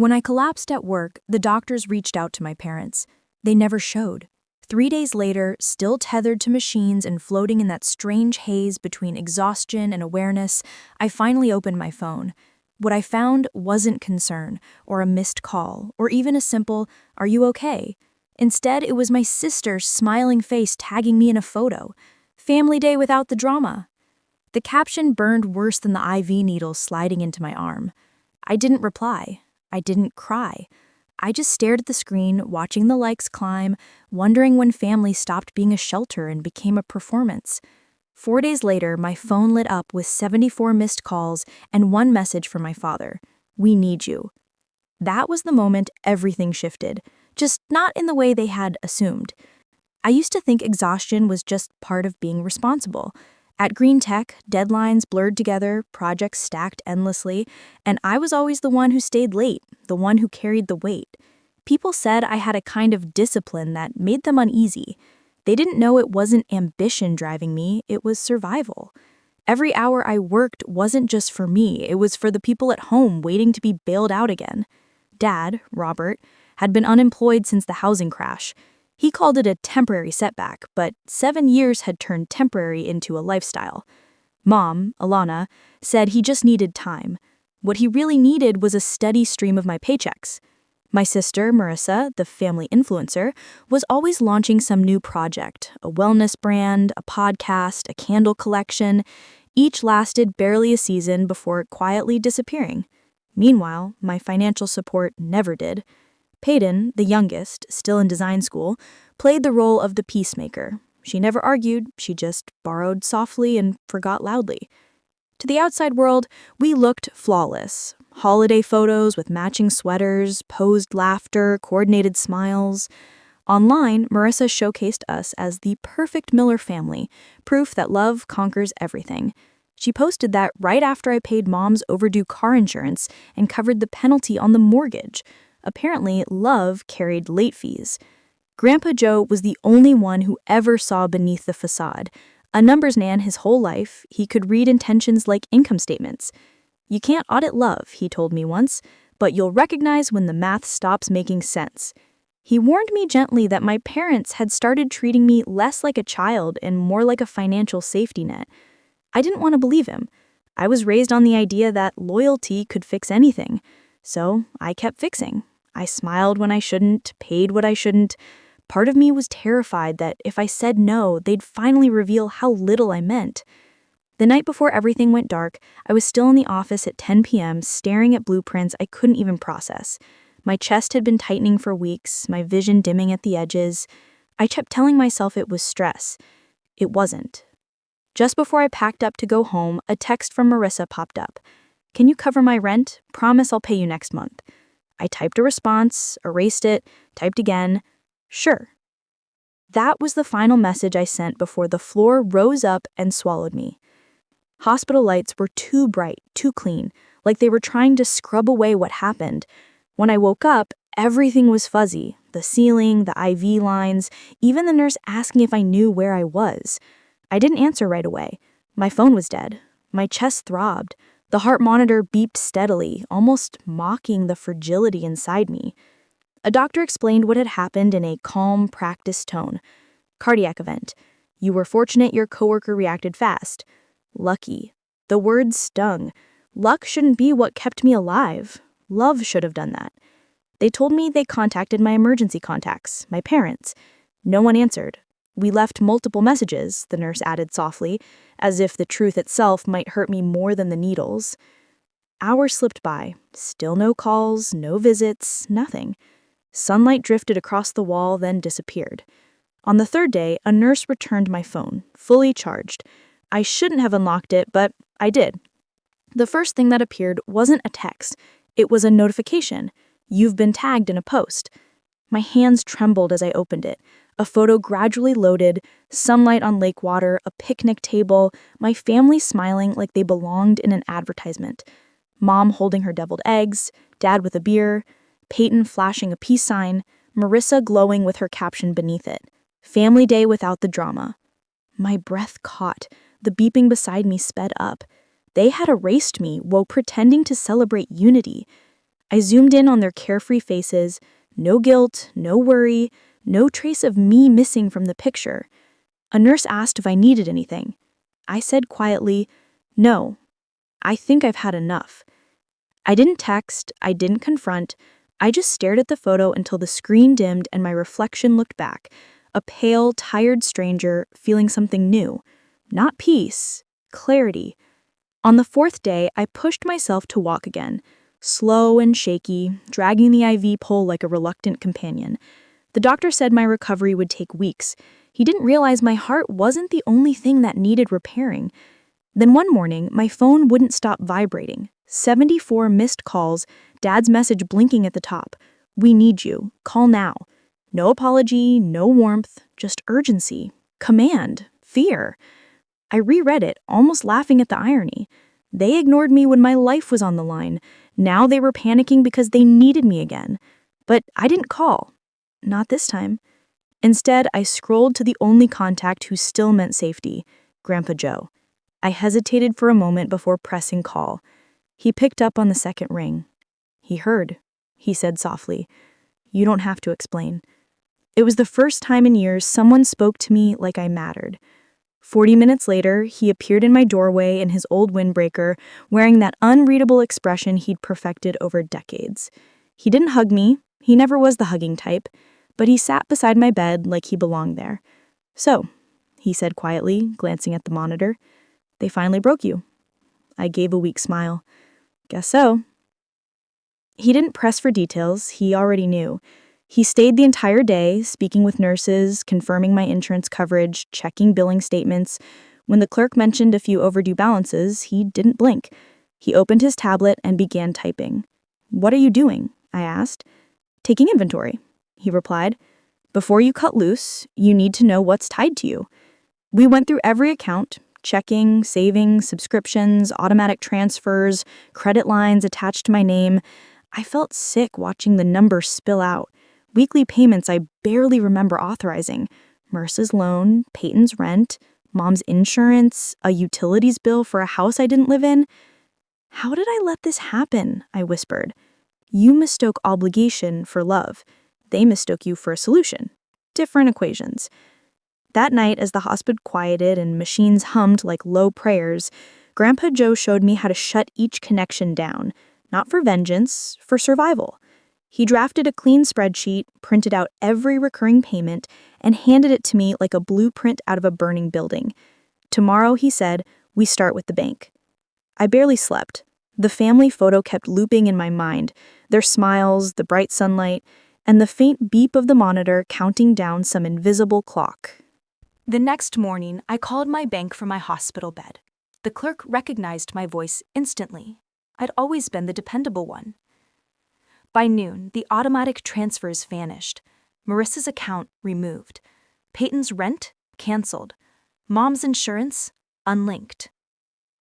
When I collapsed at work, the doctors reached out to my parents. They never showed. 3 days later, still tethered to machines and floating in that strange haze between exhaustion and awareness, I finally opened my phone. What I found wasn't concern, or a missed call, or even a simple, "Are you okay?" Instead, it was my sister's smiling face tagging me in a photo. Family day without the drama. The caption burned worse than the IV needle sliding into my arm. I didn't reply. I didn't cry. I just stared at the screen, watching the likes climb, wondering when family stopped being a shelter and became a performance. 4 days later, my phone lit up with 74 missed calls and one message from my father: "We need you." That was the moment everything shifted, just not in the way they had assumed. I used to think exhaustion was just part of being responsible. At Green Tech, deadlines blurred together, projects stacked endlessly, and I was always the one who stayed late, the one who carried the weight. People said I had a kind of discipline that made them uneasy. They didn't know it wasn't ambition driving me, it was survival. Every hour I worked wasn't just for me, it was for the people at home waiting to be bailed out again. Dad, Robert, had been unemployed since the housing crash. He called it a temporary setback, but 7 years had turned temporary into a lifestyle. Mom, Alana, said he just needed time. What he really needed was a steady stream of my paychecks. My sister, Marissa, the family influencer, was always launching some new project, a wellness brand, a podcast, a candle collection. Each lasted barely a season before quietly disappearing. Meanwhile, my financial support never did. Peyton, the youngest, still in design school, played the role of the peacemaker. She never argued, she just borrowed softly and forgot loudly. To the outside world, we looked flawless. Holiday photos with matching sweaters, posed laughter, coordinated smiles. Online, Marissa showcased us as the perfect Miller family, proof that love conquers everything. She posted that right after I paid Mom's overdue car insurance and covered the penalty on the mortgage. Apparently, love carried late fees. Grandpa Joe was the only one who ever saw beneath the facade. A numbers man his whole life, he could read intentions like income statements. "You can't audit love," he told me once, "but you'll recognize when the math stops making sense." He warned me gently that my parents had started treating me less like a child and more like a financial safety net. I didn't want to believe him. I was raised on the idea that loyalty could fix anything. So I kept fixing. I smiled when I shouldn't, paid what I shouldn't. Part of me was terrified that if I said no, they'd finally reveal how little I meant. The night before everything went dark, I was still in the office at 10 p.m. staring at blueprints I couldn't even process. My chest had been tightening for weeks, my vision dimming at the edges. I kept telling myself it was stress. It wasn't. Just before I packed up to go home, a text from Marissa popped up. "Can you cover my rent? Promise I'll pay you next month." I typed a response, erased it, typed again. "Sure." That was the final message I sent before the floor rose up and swallowed me. Hospital lights were too bright, too clean, like they were trying to scrub away what happened. When I woke up, everything was fuzzy. The ceiling, the IV lines, even the nurse asking if I knew where I was. I didn't answer right away. My phone was dead. My chest throbbed. The heart monitor beeped steadily, almost mocking the fragility inside me. A doctor explained what had happened in a calm, practiced tone. "Cardiac event. You were fortunate your coworker reacted fast. Lucky." The words stung. Luck shouldn't be what kept me alive. Love should have done that. They told me they contacted my emergency contacts, my parents. No one answered. "We left multiple messages," the nurse added softly, as if the truth itself might hurt me more than the needles. Hours slipped by. Still no calls, no visits, nothing. Sunlight drifted across the wall, then disappeared. On the third day, a nurse returned my phone, fully charged. I shouldn't have unlocked it, but I did. The first thing that appeared wasn't a text. It was a notification. "You've been tagged in a post." My hands trembled as I opened it. A photo gradually loaded, sunlight on lake water, a picnic table, my family smiling like they belonged in an advertisement. Mom holding her deviled eggs, Dad with a beer, Peyton flashing a peace sign, Marissa glowing with her caption beneath it. "Family day without the drama." My breath caught. The beeping beside me sped up. They had erased me while pretending to celebrate unity. I zoomed in on their carefree faces, no guilt, no worry, no trace of me missing from the picture. A nurse asked if I needed anything. I said quietly, "No, I think I've had enough." I didn't text, I didn't confront, I just stared at the photo until the screen dimmed and my reflection looked back, a pale, tired stranger feeling something new. Not peace, clarity. On the fourth day, I pushed myself to walk again, slow and shaky, dragging the IV pole like a reluctant companion. The doctor said my recovery would take weeks. He didn't realize my heart wasn't the only thing that needed repairing. Then one morning, my phone wouldn't stop vibrating. 74 missed calls, Dad's message blinking at the top. "We need you. Call now." No apology, no warmth, just urgency, command, fear. I reread it, almost laughing at the irony. They ignored me when my life was on the line. Now they were panicking because they needed me again. But I didn't call. Not this time. Instead, I scrolled to the only contact who still meant safety, Grandpa Joe. I hesitated for a moment before pressing call. He picked up on the second ring. "He heard," he said softly. "You don't have to explain." It was the first time in years someone spoke to me like I mattered. 40 minutes later, he appeared in my doorway in his old windbreaker, wearing that unreadable expression he'd perfected over decades. He didn't hug me, he never was the hugging type, but he sat beside my bed like he belonged there. "So," he said quietly, glancing at the monitor, "they finally broke you." I gave a weak smile. "Guess so." He didn't press for details, he already knew. He stayed the entire day, speaking with nurses, confirming my insurance coverage, checking billing statements. When the clerk mentioned a few overdue balances, he didn't blink. He opened his tablet and began typing. "What are you doing?" I asked. "Taking inventory," he replied. "Before you cut loose, you need to know what's tied to you." We went through every account, checking, saving, subscriptions, automatic transfers, credit lines attached to my name. I felt sick watching the numbers spill out. Weekly payments I barely remember authorizing. Merce's loan, Peyton's rent, Mom's insurance, a utilities bill for a house I didn't live in. "How did I let this happen?" I whispered. "You mistook obligation for love. They mistook you for a solution. Different equations." That night, as the hospital quieted and machines hummed like low prayers, Grandpa Joe showed me how to shut each connection down, not for vengeance, for survival. He drafted a clean spreadsheet, printed out every recurring payment, and handed it to me like a blueprint out of a burning building. "Tomorrow," he said, "we start with the bank." I barely slept. The family photo kept looping in my mind, their smiles, the bright sunlight, and the faint beep of the monitor counting down some invisible clock. The next morning, I called my bank from my hospital bed. The clerk recognized my voice instantly. I'd always been the dependable one. By noon, the automatic transfers vanished. Marissa's account removed. Peyton's rent canceled. Mom's insurance unlinked.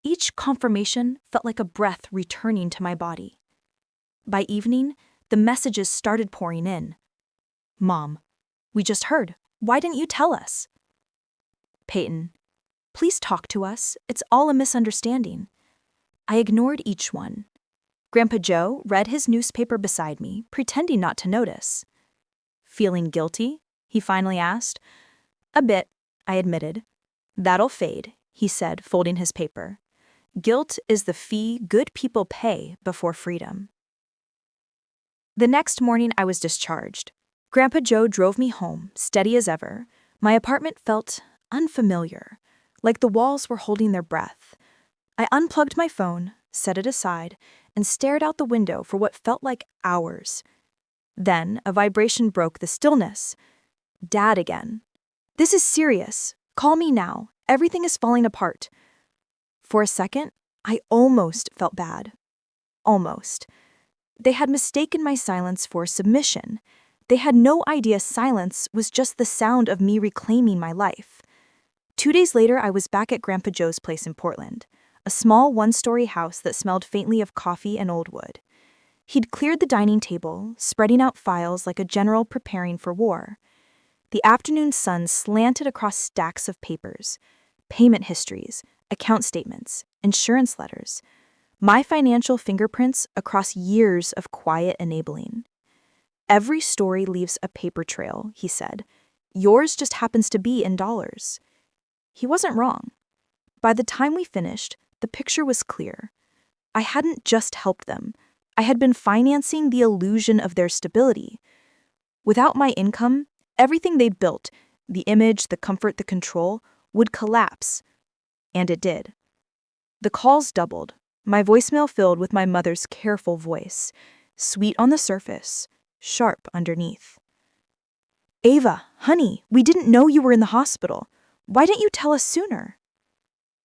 Each confirmation felt like a breath returning to my body. By evening, the messages started pouring in. "Mom, we just heard. Why didn't you tell us?" Peyton, "Please talk to us. It's all a misunderstanding." I ignored each one. Grandpa Joe read his newspaper beside me, pretending not to notice. "Feeling guilty?" he finally asked. "A bit," I admitted. "That'll fade," he said, folding his paper. "Guilt is the fee good people pay before freedom." The next morning I was discharged. Grandpa Joe drove me home, steady as ever. My apartment felt unfamiliar, like the walls were holding their breath. I unplugged my phone, set it aside, and stared out the window for what felt like hours. Then a vibration broke the stillness. Dad again. "This is serious. Call me now. Everything is falling apart." For a second, I almost felt bad. Almost. They had mistaken my silence for submission. They had no idea silence was just the sound of me reclaiming my life. 2 days later, I was back at Grandpa Joe's place in Portland, a small one-story house that smelled faintly of coffee and old wood. He'd cleared the dining table, spreading out files like a general preparing for war. The afternoon sun slanted across stacks of papers, payment histories, account statements, insurance letters. My financial fingerprints across years of quiet enabling. Every story leaves a paper trail, he said. Yours just happens to be in dollars. He wasn't wrong. By the time we finished, the picture was clear. I hadn't just helped them. I had been financing the illusion of their stability. Without my income, everything they'd built, the image, the comfort, the control, would collapse. And it did. The calls doubled, my voicemail filled with my mother's careful voice, sweet on the surface, sharp underneath. Ava, honey, we didn't know you were in the hospital. Why didn't you tell us sooner?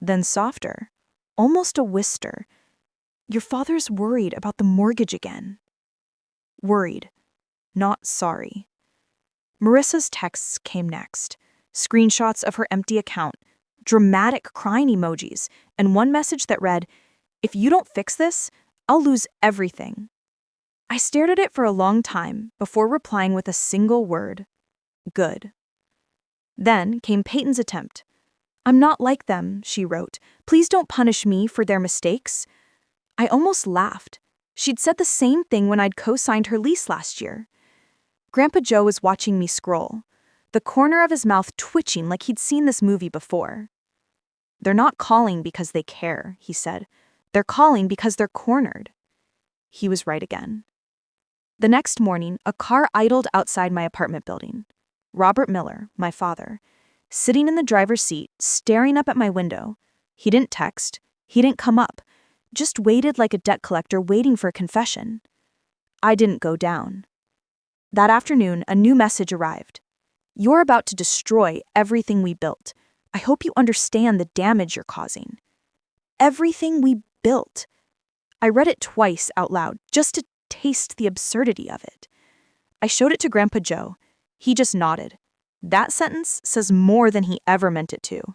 Then softer, almost a whisper. Your father's worried about the mortgage again. Worried, not sorry. Marissa's texts came next. Screenshots of her empty account, dramatic crying emojis, and one message that read, "If you don't fix this, I'll lose everything." I stared at it for a long time before replying with a single word, good. Then came Peyton's attempt. "I'm not like them," she wrote. "Please don't punish me for their mistakes." I almost laughed. She'd said the same thing when I'd co-signed her lease last year. Grandpa Joe was watching me scroll, the corner of his mouth twitching like he'd seen this movie before. "They're not calling because they care," he said. "They're calling because they're cornered." He was right again. The next morning, a car idled outside my apartment building. Robert Miller, my father, sitting in the driver's seat, staring up at my window. He didn't text. He didn't come up. Just waited like a debt collector waiting for a confession. I didn't go down. That afternoon, a new message arrived. "You're about to destroy everything we built. I hope you understand the damage you're causing." Everything we built. I read it twice out loud, just to taste the absurdity of it. I showed it to Grandpa Joe. He just nodded. That sentence says more than he ever meant it to.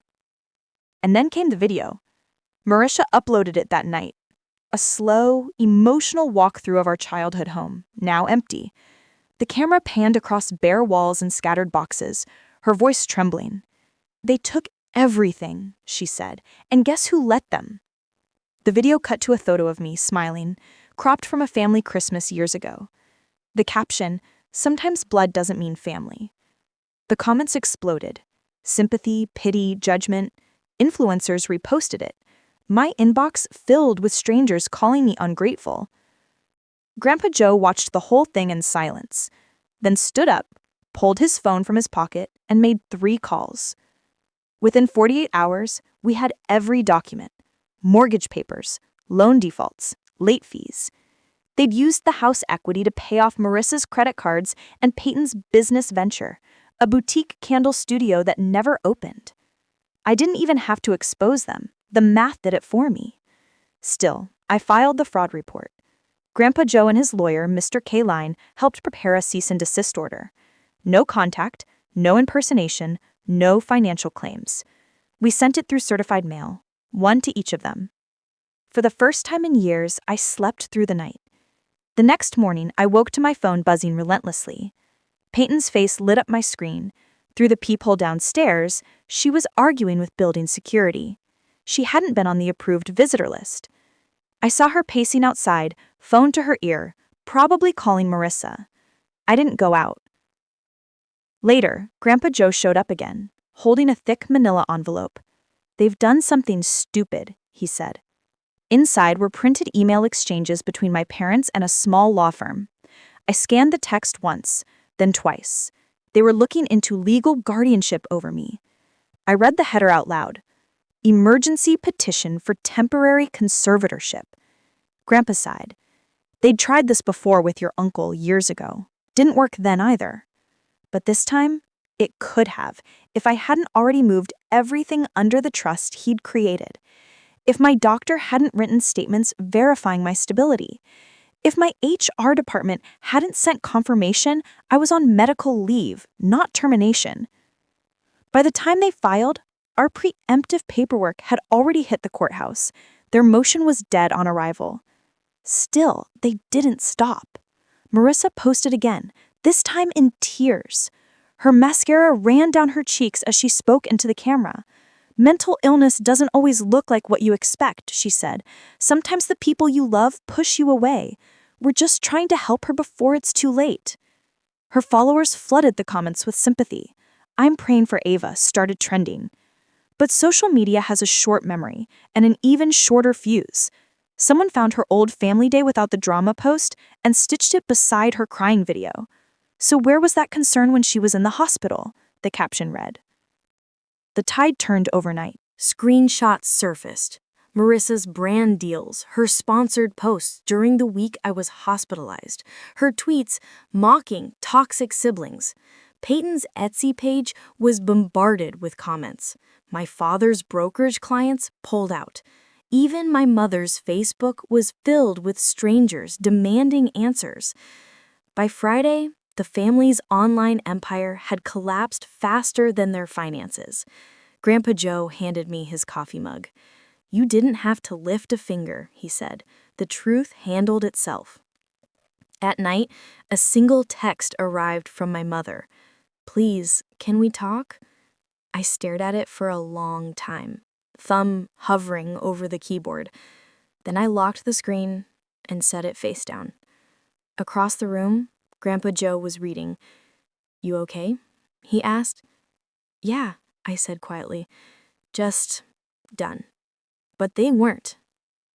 And then came the video. Marissa uploaded it that night. A slow, emotional walkthrough of our childhood home, now empty. The camera panned across bare walls and scattered boxes, her voice trembling. "They took everything," she said, "and guess who let them?" The video cut to a photo of me, smiling, cropped from a family Christmas years ago. The caption, "Sometimes blood doesn't mean family." The comments exploded. Sympathy, pity, judgment. Influencers reposted it. My inbox filled with strangers calling me ungrateful. Grandpa Joe watched the whole thing in silence, then stood up, pulled his phone from his pocket, and made 3 calls. Within 48 hours, we had every document: mortgage papers, loan defaults, late fees. They'd used the house equity to pay off Marissa's credit cards and Peyton's business venture, a boutique candle studio that never opened. I didn't even have to expose them. The math did it for me. Still, I filed the fraud report. Grandpa Joe and his lawyer, Mr. K. Line, helped prepare a cease and desist order. No contact, no impersonation, no financial claims. We sent it through certified mail, 1 to each of them. For the first time in years, I slept through the night. The next morning, I woke to my phone buzzing relentlessly. Peyton's face lit up my screen. Through the peephole downstairs, she was arguing with building security. She hadn't been on the approved visitor list. I saw her pacing outside, phone to her ear, probably calling Marissa. I didn't go out. Later, Grandpa Joe showed up again, holding a thick manila envelope. "They've done something stupid," he said. Inside were printed email exchanges between my parents and a small law firm. I scanned the text once, then twice. They were looking into legal guardianship over me. I read the header out loud. "Emergency petition for temporary conservatorship." Grandpa sighed. "They'd tried this before with your uncle years ago. Didn't work then either. But this time, it could have, if I hadn't already moved everything under the trust he'd created. If my doctor hadn't written statements verifying my stability. If my HR department hadn't sent confirmation I was on medical leave, not termination. By the time they filed, our preemptive paperwork had already hit the courthouse. Their motion was dead on arrival. Still, they didn't stop. Marissa posted again, this time in tears. Her mascara ran down her cheeks as she spoke into the camera. Mental illness doesn't always look like what you expect, she said. Sometimes the people you love push you away. We're just trying to help her before it's too late. Her followers flooded the comments with sympathy. I'm praying for Ava started trending. But social media has a short memory and an even shorter fuse. Someone found her old family day without the drama post and stitched it beside her crying video. So where was that concern when she was in the hospital? The caption read. The tide turned overnight. Screenshots surfaced. Marissa's brand deals, her sponsored posts during the week I was hospitalized, her tweets mocking toxic siblings. Peyton's Etsy page was bombarded with comments. My father's brokerage clients pulled out. Even my mother's Facebook was filled with strangers demanding answers. By Friday, the family's online empire had collapsed faster than their finances. Grandpa Joe handed me his coffee mug. You didn't have to lift a finger, he said. The truth handled itself. At night, a single text arrived from my mother. Please, can we talk? I stared at it for a long time, thumb hovering over the keyboard. Then I locked the screen and set it face down. Across the room, Grandpa Joe was reading. You okay? He asked. Yeah, I said quietly. Just done. But they weren't.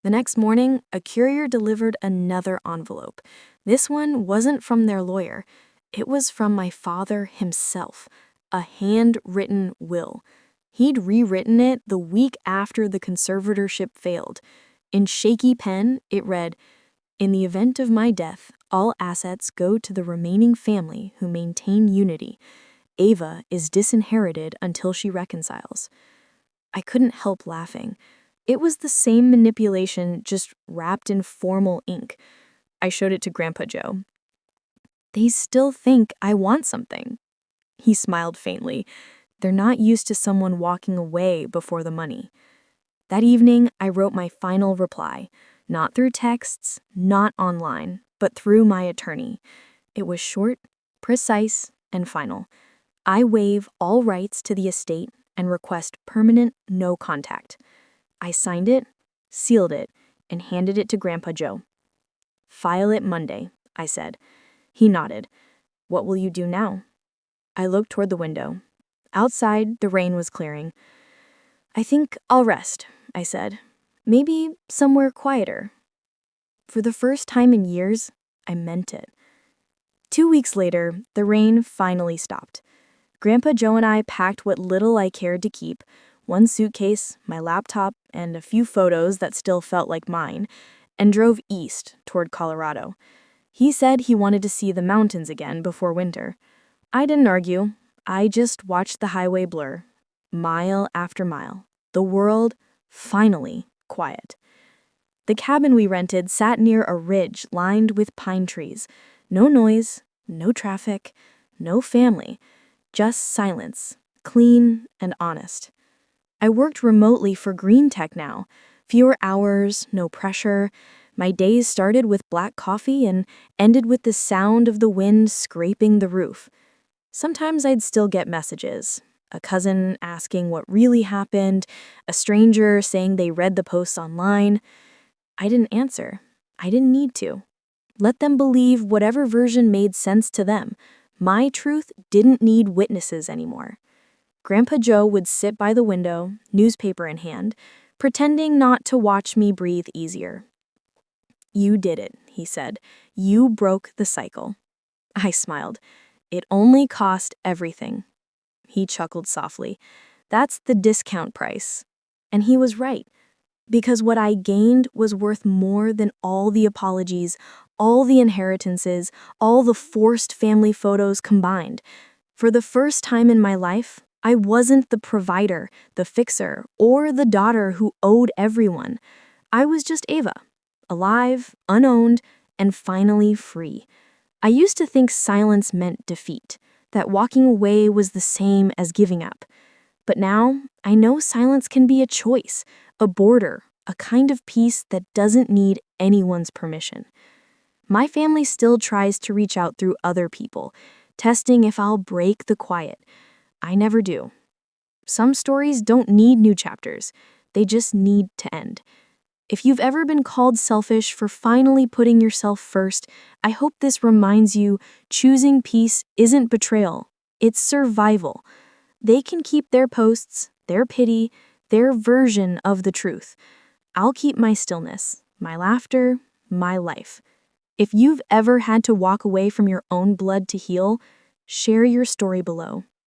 The next morning, a courier delivered another envelope. This one wasn't from their lawyer. It was from my father himself, a handwritten will. He'd rewritten it the week after the conservatorship failed. In shaky pen, it read, In the event of my death, all assets go to the remaining family who maintain unity. Ava is disinherited until she reconciles. I couldn't help laughing. It was the same manipulation, just wrapped in formal ink. I showed it to Grandpa Joe. They still think I want something. He smiled faintly. They're not used to someone walking away before the money. That evening, I wrote my final reply, not through texts, not online, but through my attorney. It was short, precise, and final. I waive all rights to the estate and request permanent no contact. I signed it, sealed it, and handed it to Grandpa Joe. File it Monday, I said. He nodded. What will you do now? I looked toward the window. Outside, the rain was clearing. I think I'll rest, I said. Maybe somewhere quieter. For the first time in years, I meant it. 2 weeks later, the rain finally stopped. Grandpa Joe and I packed what little I cared to keep, one suitcase, my laptop, and a few photos that still felt like mine, and drove east toward Colorado. He said he wanted to see the mountains again before winter. I didn't argue. I just watched the highway blur, mile after mile. The world, finally, quiet. The cabin we rented sat near a ridge lined with pine trees. No noise, no traffic, no family, just silence, clean and honest. I worked remotely for green tech now. Fewer hours, no pressure. My days started with black coffee and ended with the sound of the wind scraping the roof. Sometimes I'd still get messages. A cousin asking what really happened, a stranger saying they read the posts online. I didn't answer. I didn't need to. Let them believe whatever version made sense to them. My truth didn't need witnesses anymore. Grandpa Joe would sit by the window, newspaper in hand, pretending not to watch me breathe easier. You did it, he said. You broke the cycle. I smiled. It only cost everything. He chuckled softly. That's the discount price. And he was right, because what I gained was worth more than all the apologies, all the inheritances, all the forced family photos combined. For the first time in my life, I wasn't the provider, the fixer, or the daughter who owed everyone. I was just Ava, alive, unowned, and finally free. I used to think silence meant defeat, that walking away was the same as giving up. But now, I know silence can be a choice, a border, a kind of peace that doesn't need anyone's permission. My family still tries to reach out through other people, testing if I'll break the quiet. I never do. Some stories don't need new chapters, they just need to end. If you've ever been called selfish for finally putting yourself first, I hope this reminds you choosing peace isn't betrayal, it's survival. They can keep their posts, their pity, their version of the truth. I'll keep my stillness, my laughter, my life. If you've ever had to walk away from your own blood to heal, share your story below.